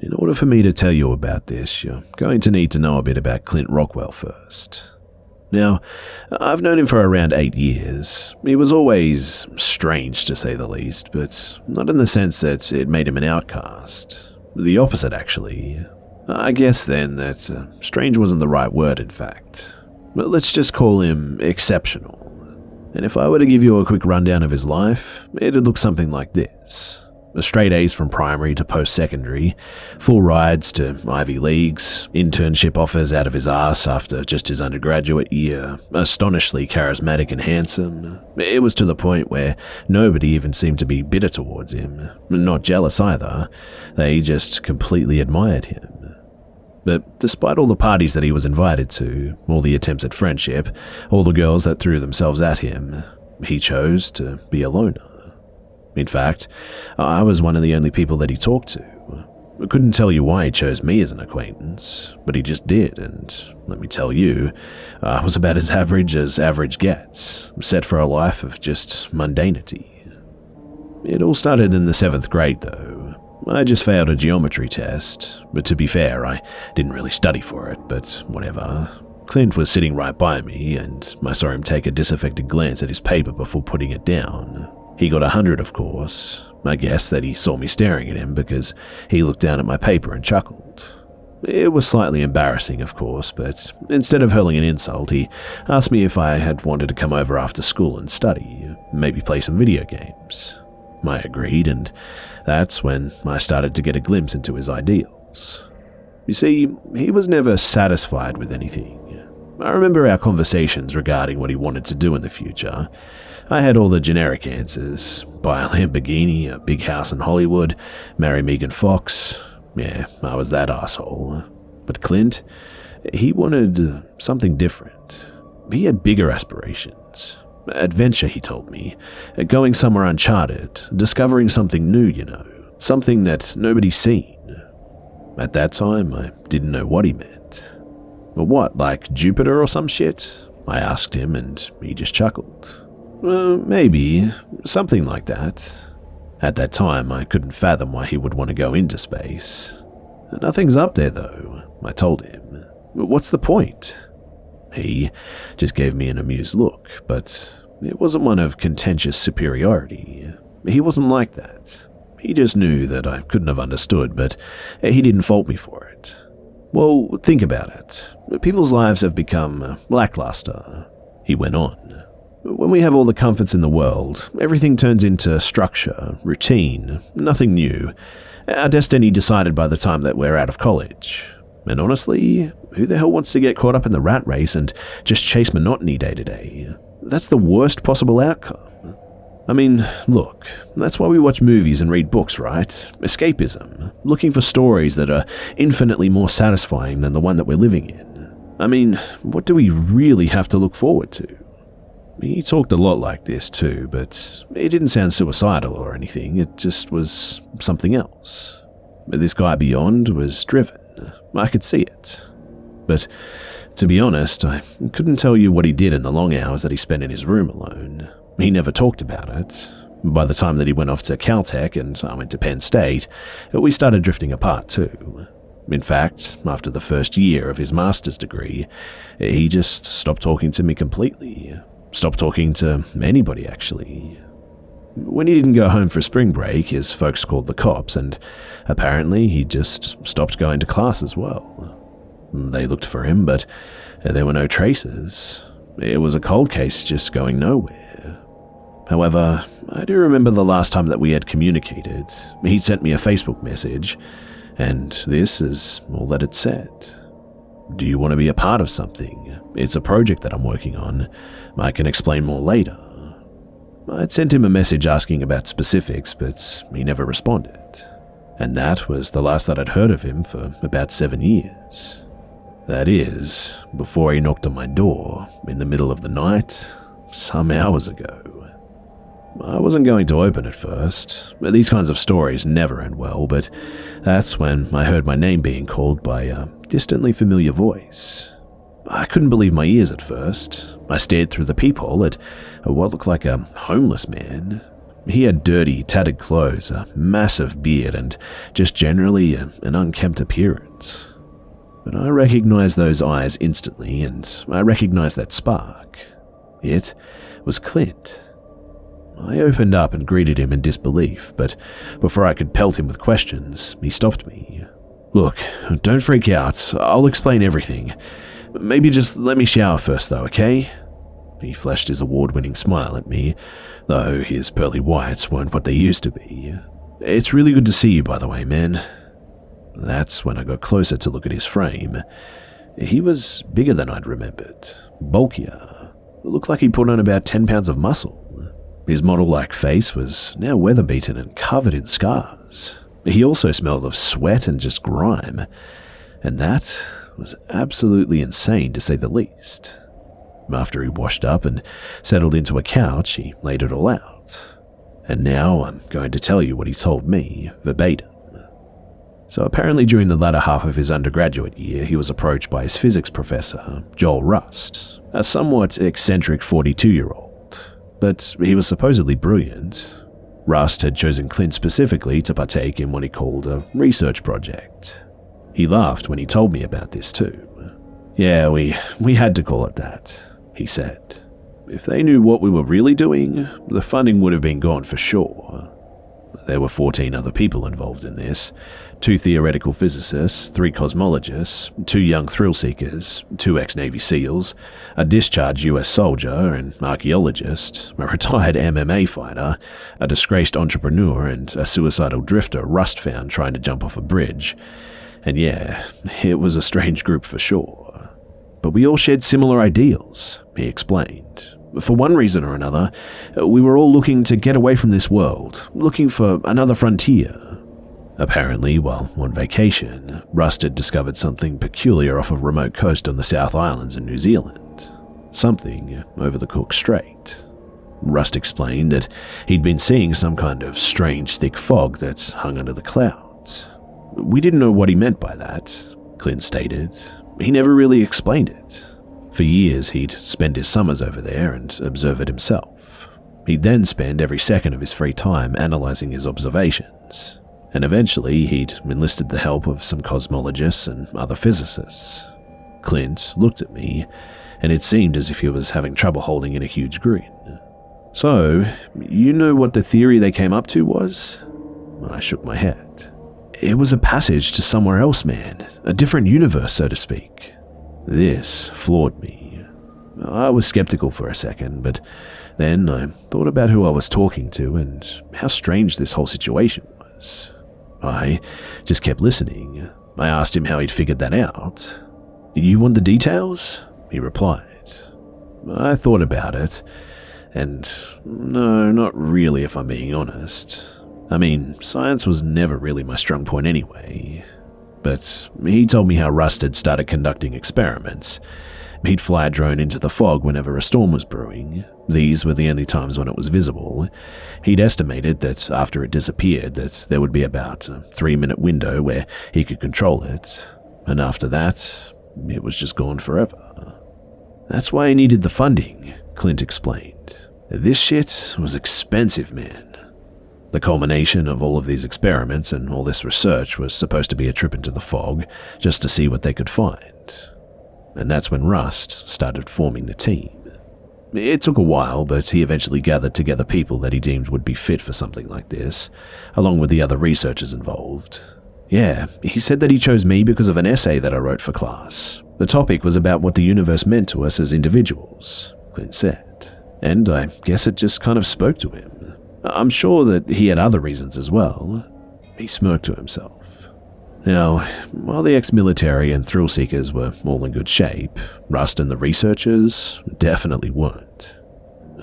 In order for me to tell you about this, you're going to need to know a bit about Clint Rockwell first. Now, I've known him for around 8 years. He was always strange, to say the least, but not in the sense that it made him an outcast. The opposite, actually. I guess then that strange wasn't the right word, in fact. But let's just call him exceptional. And if I were to give you a quick rundown of his life, it'd look something like this. Straight A's from primary to post-secondary, full rides to Ivy Leagues, internship offers out of his ass after just his undergraduate year, astonishingly charismatic and handsome. It was to the point where nobody even seemed to be bitter towards him, not jealous either. They just completely admired him. But despite all the parties that he was invited to, all the attempts at friendship, all the girls that threw themselves at him, he chose to be a loner. In fact, I was one of the only people that he talked to. I couldn't tell you why he chose me as an acquaintance, but he just did, and let me tell you, I was about as average gets, set for a life of just mundanity. It all started in the 7th grade, though. I just failed a geometry test, but to be fair, I didn't really study for it, but whatever. Clint was sitting right by me, and I saw him take a disaffected glance at his paper before putting it down. He got 100, of course. I guess that he saw me staring at him because he looked down at my paper and chuckled. It was slightly embarrassing, of course, but instead of hurling an insult, he asked me if I had wanted to come over after school and study, maybe play some video games. I agreed, and that's when I started to get a glimpse into his ideals. You see, he was never satisfied with anything. I remember our conversations regarding what he wanted to do in the future. I had all the generic answers. Buy a Lamborghini, a big house in Hollywood, marry Megan Fox. Yeah, I was that asshole. But Clint, he wanted something different. He had bigger aspirations. Adventure, he told me. Going somewhere uncharted, discovering something new, something that nobody's seen. At that time, I didn't know what he meant. What, like Jupiter or some shit? I asked him, and he just chuckled. Maybe, something like that. At that time, I couldn't fathom why he would want to go into space. Nothing's up there, though, I told him. What's the point? He just gave me an amused look, but it wasn't one of contentious superiority. He wasn't like that. He just knew that I couldn't have understood, but he didn't fault me for it. Well, think about it. People's lives have become lackluster, he went on. When we have all the comforts in the world, everything turns into structure, routine, nothing new. Our destiny decided by the time that we're out of college. And honestly, who the hell wants to get caught up in the rat race and just chase monotony day to day? That's the worst possible outcome. I mean, look, that's why we watch movies and read books, right? Escapism, looking for stories that are infinitely more satisfying than the one that we're living in. I mean, what do we really have to look forward to? He talked a lot like this too, but it didn't sound suicidal or anything, it just was something else. This guy beyond was driven. I could see it. But to be honest, I couldn't tell you what he did in the long hours that he spent in his room alone. He never talked about it. By the time that he went off to Caltech and I went to Penn State, we started drifting apart too. In fact, after the first year of his master's degree, he just stopped talking to me completely. Stopped talking to anybody, actually. When he didn't go home for spring break, his folks called the cops, and apparently he just stopped going to class as well. They looked for him, but there were no traces. It was a cold case just going nowhere. However, I do remember the last time that we had communicated. He'd sent me a Facebook message, and this is all that it said. Do you want to be a part of something? It's a project that I'm working on. I can explain more later. I'd sent him a message asking about specifics, but he never responded. And that was the last that I'd heard of him for about 7 years. That is, before he knocked on my door in the middle of the night, some hours ago. I wasn't going to open at first. These kinds of stories never end well, but that's when I heard my name being called by a distantly familiar voice. I couldn't believe my ears at first. I stared through the peephole at what looked like a homeless man. He had dirty, tattered clothes, a massive beard, and just generally an unkempt appearance. But I recognized those eyes instantly, and I recognized that spark. It was Clint. I opened up and greeted him in disbelief, but before I could pelt him with questions, he stopped me. "Look, don't freak out. I'll explain everything. Maybe just let me shower first though, okay?" He flashed his award-winning smile at me, though his pearly whites weren't what they used to be. "It's really good to see you, by the way, man." That's when I got closer to look at his frame. He was bigger than I'd remembered, bulkier. It looked like he put on about 10 pounds of muscle. His model-like face was now weather-beaten and covered in scars. He also smelled of sweat and just grime, and that was absolutely insane to say the least. After he washed up and settled into a couch, he laid it all out. And now I'm going to tell you what he told me, verbatim. So apparently during the latter half of his undergraduate year, he was approached by his physics professor, Joel Rust, a somewhat eccentric 42-year-old. But he was supposedly brilliant. Rust had chosen Clint specifically to partake in what he called a research project. He laughed when he told me about this too. "Yeah, we had to call it that," he said. "If they knew what we were really doing, the funding would have been gone for sure." There were 14 other people involved in this, 2 theoretical physicists, 3 cosmologists, 2 young thrill seekers, 2 ex-Navy SEALs, a discharged US soldier, an archaeologist, a retired MMA fighter, a disgraced entrepreneur, and a suicidal drifter Rust found trying to jump off a bridge. And yeah, it was a strange group for sure. But we all shared similar ideals, he explained. For one reason or another, we were all looking to get away from this world, looking for another frontier. Apparently, while on vacation, Rust had discovered something peculiar off a remote coast on the South Islands in New Zealand. Something over the Cook Strait. Rust explained that he'd been seeing some kind of strange thick fog that's hung under the clouds. "We didn't know what he meant by that," Clint stated. "He never really explained it. For years, he'd spend his summers over there and observe it himself. He'd then spend every second of his free time analyzing his observations. And eventually, he'd enlisted the help of some cosmologists and other physicists." Clint looked at me, and it seemed as if he was having trouble holding in a huge grin. "So, you know what the theory they came up to was?" I shook my head. "It was a passage to somewhere else, man. A different universe, so to speak." This floored me. I was skeptical for a second, but then I thought about who I was talking to and how strange this whole situation was. I just kept listening. I asked him how he'd figured that out. "You want the details?" he replied. I thought about it, and no, not really if I'm being honest. I mean, science was never really my strong point anyway. But he told me how Rust had started conducting experiments. He'd fly a drone into the fog whenever a storm was brewing. These were the only times when it was visible. He'd estimated that after it disappeared, that there would be about a 3-minute window where he could control it. And after that, it was just gone forever. "That's why he needed the funding," Clint explained. "This shit was expensive, man." The culmination of all of these experiments and all this research was supposed to be a trip into the fog, just to see what they could find. And that's when Rust started forming the team. It took a while, but he eventually gathered together people that he deemed would be fit for something like this, along with the other researchers involved. Yeah, he said that he chose me because of an essay that I wrote for class. The topic was about what the universe meant to us as individuals, Clint said. And I guess it just kind of spoke to him. I'm sure that he had other reasons as well. He smirked to himself. Now, while the ex-military and thrill-seekers were all in good shape, Rust and the researchers definitely weren't.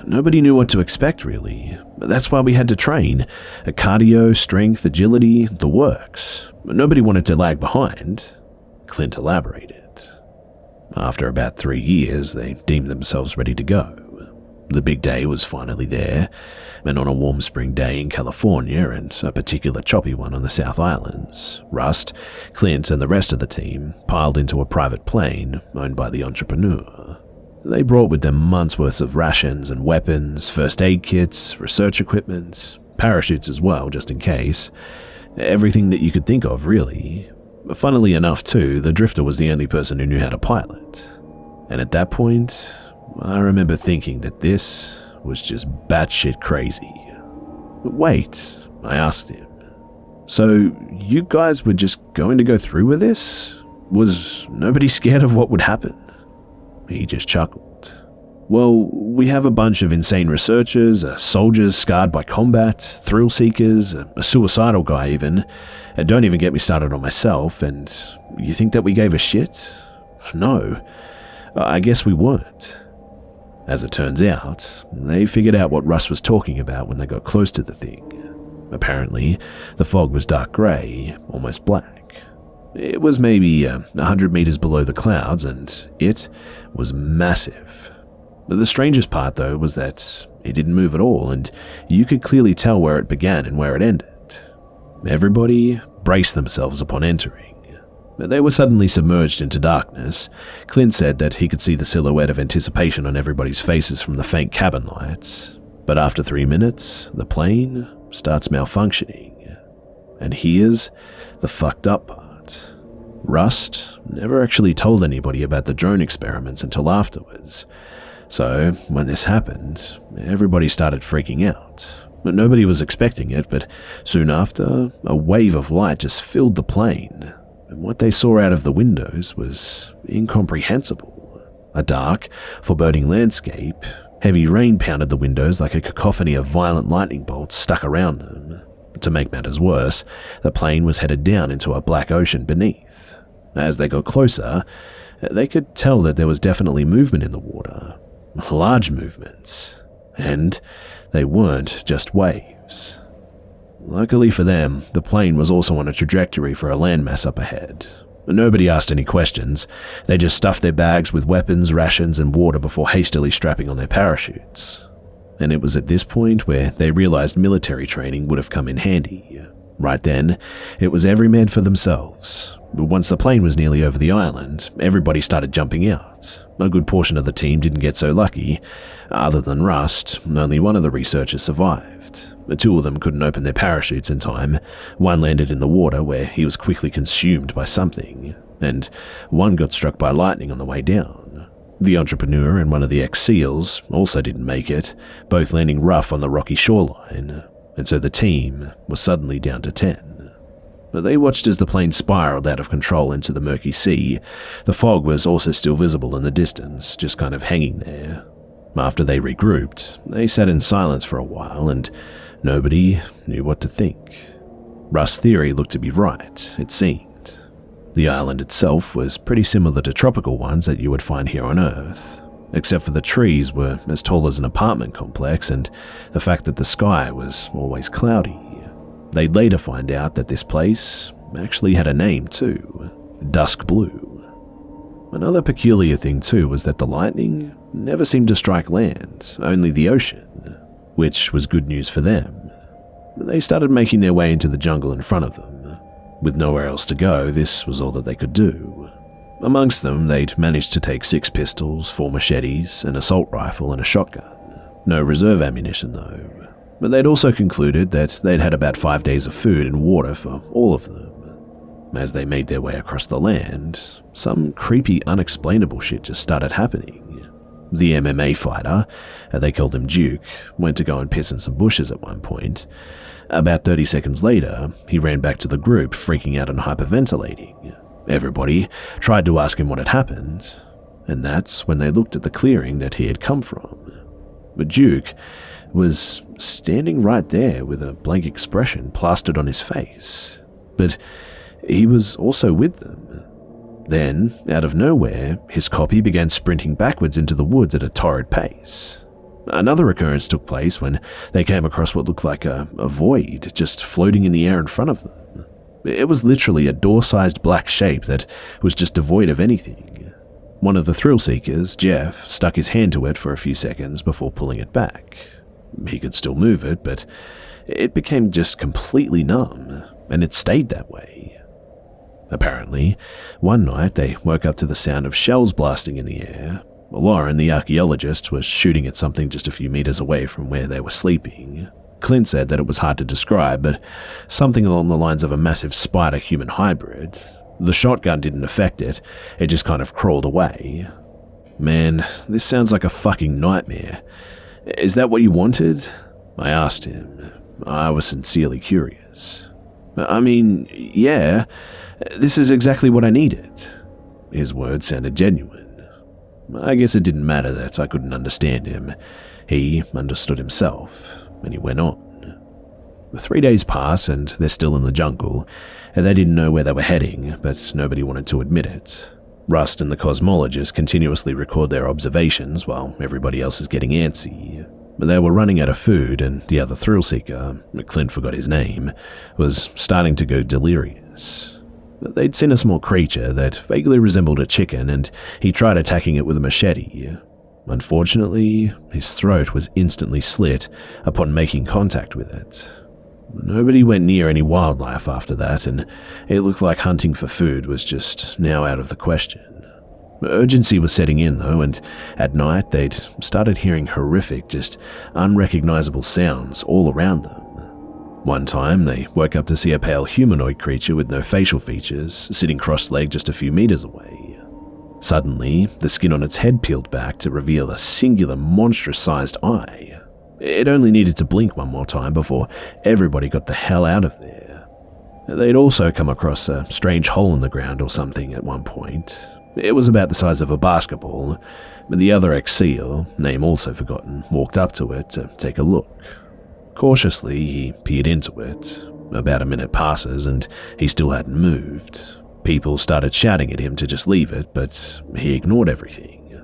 Nobody knew what to expect, really. That's why we had to train. Cardio, strength, agility, the works. Nobody wanted to lag behind. Clint elaborated. After about 3 years, they deemed themselves ready to go. The big day was finally there, and on a warm spring day in California and a particular choppy one on the South Islands, Rust, Clint, and the rest of the team piled into a private plane owned by the entrepreneur. They brought with them months' worth of rations and weapons, first aid kits, research equipment, parachutes as well, just in case. Everything that you could think of, really. Funnily enough, too, the drifter was the only person who knew how to pilot. And at that point, I remember thinking that this was just batshit crazy. But wait, I asked him. So, you guys were just going to go through with this? Was nobody scared of what would happen? He just chuckled. Well, we have a bunch of insane researchers, soldiers scarred by combat, thrill seekers, a suicidal guy even. And don't even get me started on myself, and you think that we gave a shit? No, I guess we weren't. As it turns out, they figured out what Russ was talking about when they got close to the thing. Apparently, the fog was dark grey, almost black. It was maybe 100 meters below the clouds, and it was massive. The strangest part, though, was that it didn't move at all, and you could clearly tell where it began and where it ended. Everybody braced themselves upon entering. They were suddenly submerged into darkness. Clint said that he could see the silhouette of anticipation on everybody's faces from the faint cabin lights. But after 3 minutes, the plane starts malfunctioning. And here's the fucked up part. Rust never actually told anybody about the drone experiments until afterwards. So, when this happened, everybody started freaking out. Nobody was expecting it, but soon after, a wave of light just filled the plane. And what they saw out of the windows was incomprehensible. A dark, foreboding landscape. Heavy rain pounded the windows like a cacophony of violent lightning bolts stuck around them. To make matters worse, the plane was headed down into a black ocean beneath. As they got closer, they could tell that there was definitely movement in the water. Large movements. And they weren't just waves. Luckily for them, the plane was also on a trajectory for a landmass up ahead. Nobody asked any questions. They just stuffed their bags with weapons, rations, and water before hastily strapping on their parachutes. And it was at this point where they realized military training would have come in handy. Right then, it was every man for themselves. But once the plane was nearly over the island, everybody started jumping out. A good portion of the team didn't get so lucky. Other than Rust, only one of the researchers survived. The two of them couldn't open their parachutes in time. One landed in the water where he was quickly consumed by something, and one got struck by lightning on the way down. The entrepreneur and one of the ex-SEALs also didn't make it, both landing rough on the rocky shoreline, and so the team was suddenly down to 10. But they watched as the plane spiraled out of control into the murky sea. The fog was also still visible in the distance, just kind of hanging there. After they regrouped, they sat in silence for a while, and nobody knew what to think. Russ' theory looked to be right, it seemed. The island itself was pretty similar to tropical ones that you would find here on Earth, except for the trees were as tall as an apartment complex and the fact that the sky was always cloudy. They'd later find out that this place actually had a name too, Dusk Blue. Another peculiar thing too was that the lightning never seemed to strike land, only the ocean, which was good news for them. They started making their way into the jungle in front of them. With nowhere else to go, this was all that they could do. Amongst them, they'd managed to take 6 pistols, 4 machetes, an assault rifle, and a shotgun. No reserve ammunition, though. But they'd also concluded that they'd had about 5 days of food and water for all of them. As they made their way across the land, some creepy, unexplainable shit just started happening. The MMA fighter, they called him Duke, went to go and piss in some bushes at one point. About 30 seconds later, he ran back to the group, freaking out and hyperventilating. Everybody tried to ask him what had happened, and that's when they looked at the clearing that he had come from. But Duke was standing right there with a blank expression plastered on his face. But he was also with them. Then, out of nowhere, his copy began sprinting backwards into the woods at a torrid pace. Another occurrence took place when they came across what looked like a void just floating in the air in front of them. It was literally a door-sized black shape that was just devoid of anything. One of the thrill seekers, Jeff, stuck his hand to it for a few seconds before pulling it back. He could still move it, but it became just completely numb, and it stayed that way. Apparently, one night they woke up to the sound of shells blasting in the air, Lauren, the archaeologist, was shooting at something just a few meters away from where they were sleeping. Clint said that it was hard to describe, but something along the lines of a massive spider-human hybrid. The shotgun didn't affect it, it just kind of crawled away. Man, this sounds like a fucking nightmare. Is that what you wanted? I asked him. I was sincerely curious. I mean, yeah, this is exactly what I needed. His words sounded genuine. I guess it didn't matter that I couldn't understand him. He understood himself, and he went on. 3 days pass, and they're still in the jungle. They didn't know where they were heading, but nobody wanted to admit it. Rust and the cosmologist continuously record their observations while everybody else is getting antsy. They were running out of food, and the other thrill seeker, Clint forgot his name, was starting to go delirious. They'd seen a small creature that vaguely resembled a chicken, and he tried attacking it with a machete. Unfortunately, his throat was instantly slit upon making contact with it. Nobody went near any wildlife after that, and it looked like hunting for food was just now out of the question. Urgency was setting in, though, and at night they'd started hearing horrific, just unrecognizable sounds all around them. One time, they woke up to see a pale humanoid creature with no facial features sitting cross-legged just a few meters away. Suddenly, the skin on its head peeled back to reveal a singular monstrous-sized eye. It only needed to blink one more time before everybody got the hell out of there. They'd also come across a strange hole in the ground or something at one point. It was about the size of a basketball, but the other ex-SEAL, name also forgotten, walked up to it to take a look. Cautiously, he peered into it. About a minute passes and he still hadn't moved. People started shouting at him to just leave it, but he ignored everything.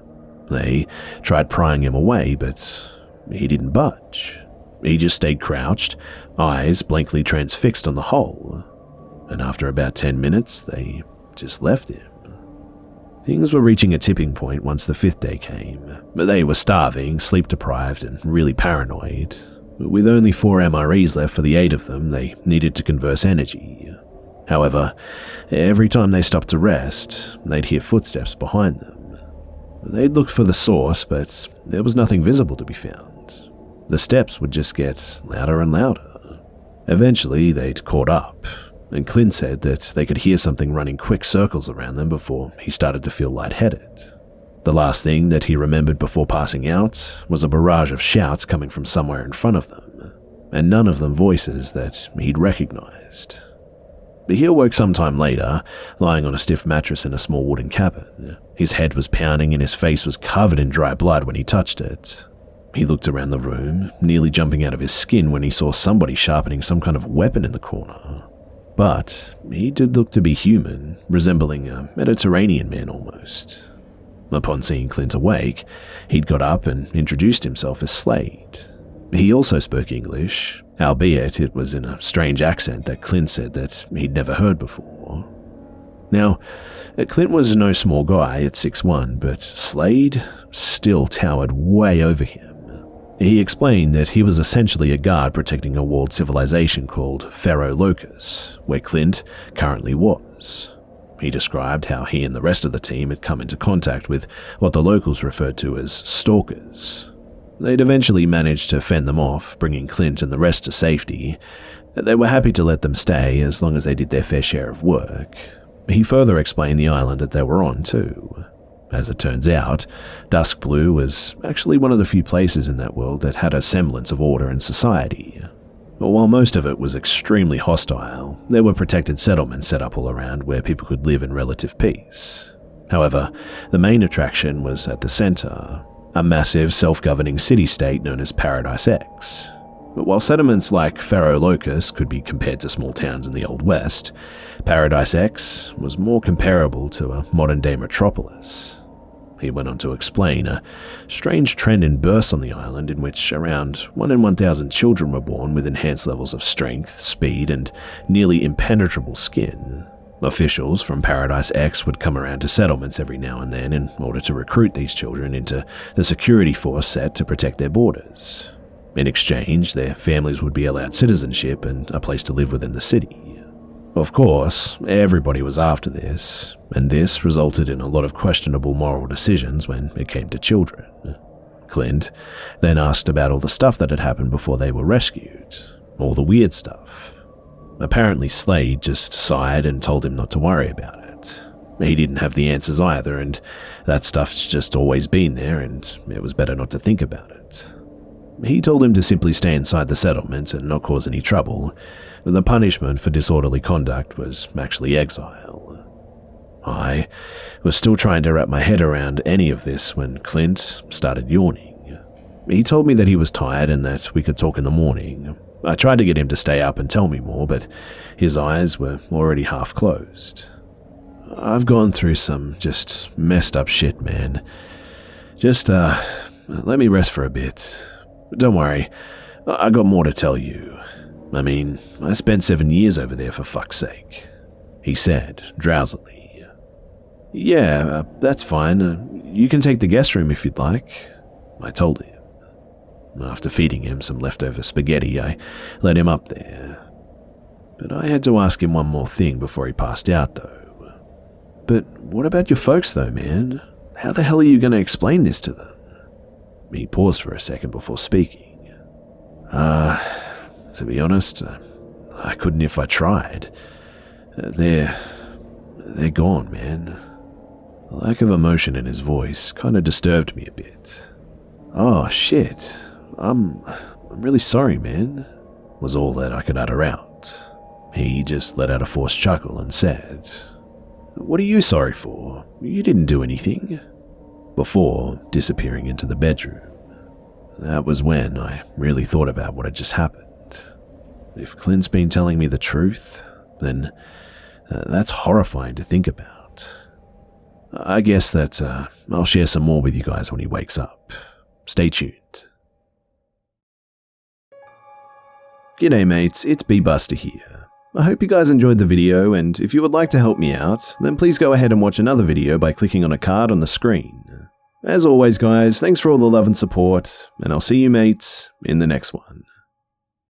They tried prying him away, but he didn't budge. He just stayed crouched, eyes blankly transfixed on the hole. And after about 10 minutes, they just left him. Things were reaching a tipping point once the 5th day came. They were starving, sleep-deprived, and really paranoid. With only 4 MREs left for the 8 of them, they needed to conserve energy. However, every time they stopped to rest, they'd hear footsteps behind them. They'd look for the source, but there was nothing visible to be found. The steps would just get louder and louder. Eventually, they'd caught up, and Clint said that they could hear something running quick circles around them before he started to feel lightheaded. The last thing that he remembered before passing out was a barrage of shouts coming from somewhere in front of them, and none of them voices that he'd recognized. He awoke sometime later, lying on a stiff mattress in a small wooden cabin. His head was pounding and his face was covered in dry blood when he touched it. He looked around the room, nearly jumping out of his skin when he saw somebody sharpening some kind of weapon in the corner. But he did look to be human, resembling a Mediterranean man almost. Upon seeing Clint awake, he'd got up and introduced himself as Slade. He also spoke English, albeit it was in a strange accent that Clint said that he'd never heard before. Now, Clint was no small guy at 6'1", but Slade still towered way over him. He explained that he was essentially a guard protecting a walled civilization called Pharaoh Locus, where Clint currently was. He described how he and the rest of the team had come into contact with what the locals referred to as stalkers. They'd eventually managed to fend them off, bringing Clint and the rest to safety. They were happy to let them stay as long as they did their fair share of work. He further explained the island that they were on, too. As it turns out, Dusk Blue was actually one of the few places in that world that had a semblance of order and society. While most of it was extremely hostile, there were protected settlements set up all around where people could live in relative peace. However, the main attraction was at the center, a massive self-governing city-state known as Paradise X. But while settlements like Pharaoh Locus could be compared to small towns in the Old West, Paradise X was more comparable to a modern-day metropolis. He went on to explain a strange trend in births on the island in which around 1 in 1,000 children were born with enhanced levels of strength, speed, and nearly impenetrable skin. Officials from Paradise X would come around to settlements every now and then in order to recruit these children into the security force set to protect their borders. In exchange, their families would be allowed citizenship and a place to live within the city. Of course, everybody was after this, and this resulted in a lot of questionable moral decisions when it came to children. Clint then asked about all the stuff that had happened before they were rescued, all the weird stuff. Apparently Slade just sighed and told him not to worry about it. He didn't have the answers either, and that stuff's just always been there, and it was better not to think about it. He told him to simply stay inside the settlement and not cause any trouble. The punishment for disorderly conduct was actually exile. I was still trying to wrap my head around any of this when Clint started yawning. He told me that he was tired and that we could talk in the morning. I tried to get him to stay up and tell me more, but his eyes were already half closed. I've gone through some just messed up shit, man. Just, let me rest for a bit. Don't worry, I got more to tell you. I mean, I spent 7 years over there for fuck's sake, he said, drowsily. Yeah, that's fine. You can take the guest room if you'd like, I told him. After feeding him some leftover spaghetti, I led him up there. But I had to ask him one more thing before he passed out, though. But what about your folks, though, man? How the hell are you going to explain this to them? He paused for a second before speaking. To be honest, I couldn't if I tried. They're gone, man. The lack of emotion in his voice kind of disturbed me a bit. Oh, shit. I'm really sorry, man, was all that I could utter out. He just let out a forced chuckle and said, What are you sorry for? You didn't do anything. Before disappearing into the bedroom. That was when I really thought about what had just happened. If Clint's been telling me the truth, then that's horrifying to think about. I guess that I'll share some more with you guys when he wakes up. Stay tuned. G'day mates, it's Busta here. I hope you guys enjoyed the video, and if you would like to help me out, then please go ahead and watch another video by clicking on a card on the screen. As always guys, thanks for all the love and support, and I'll see you mates in the next one.